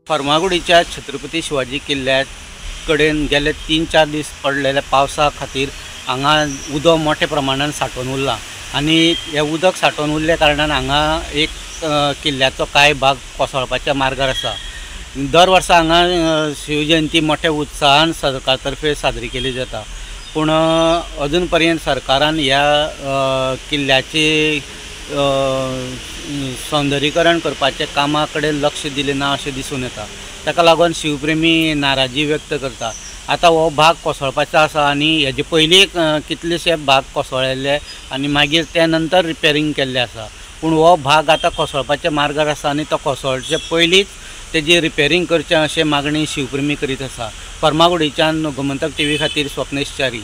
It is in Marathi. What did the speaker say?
फर्मागुडीच्या छत्रपती शिवाजी किल्ल्या कडेन गेले 3-4 दीस पडलेल्या पावसा खातीर हांगा उदक मोठ्या प्रमाणात साठून उरला आनी हे उदक साठून उरल्या कारणान हांगा एक किल्ल्याचो कांय भाग कोसळपाच्या मार्गार आसा। दर वर्सा हांगा शिवजयंती मोठ्या उत्साहान सरकार तर्फे साजरी केली जाता, पूण अजून पर्यंत सरकारान ह्या किल्ल्याचे सौंदर्यीकरण करपाच्या कामा कडेन लक्ष दिलें ना अशें दिसून येता। ताका लागून शिवप्रेमी नाराजी व्यक्त करता। आता हो भाग कोसळपाचो आसा आनी हेजे पयलीं कितलेशे भाग कोसळ्ळेले आनी मागीर त्या नंतर रिपेरिंग केल्ले आसा, पूण हो भाग आता कोसळपाच्या मार्गार आसा आनी तो कोसळचे पयलींच तेजी रिपेरिंग करचें अशें मागणी शिवप्रेमी करीत आसा। फर्मागुडीच्यान गोमंतक टीव्ही खातीर स्वप्नेश च्यारी।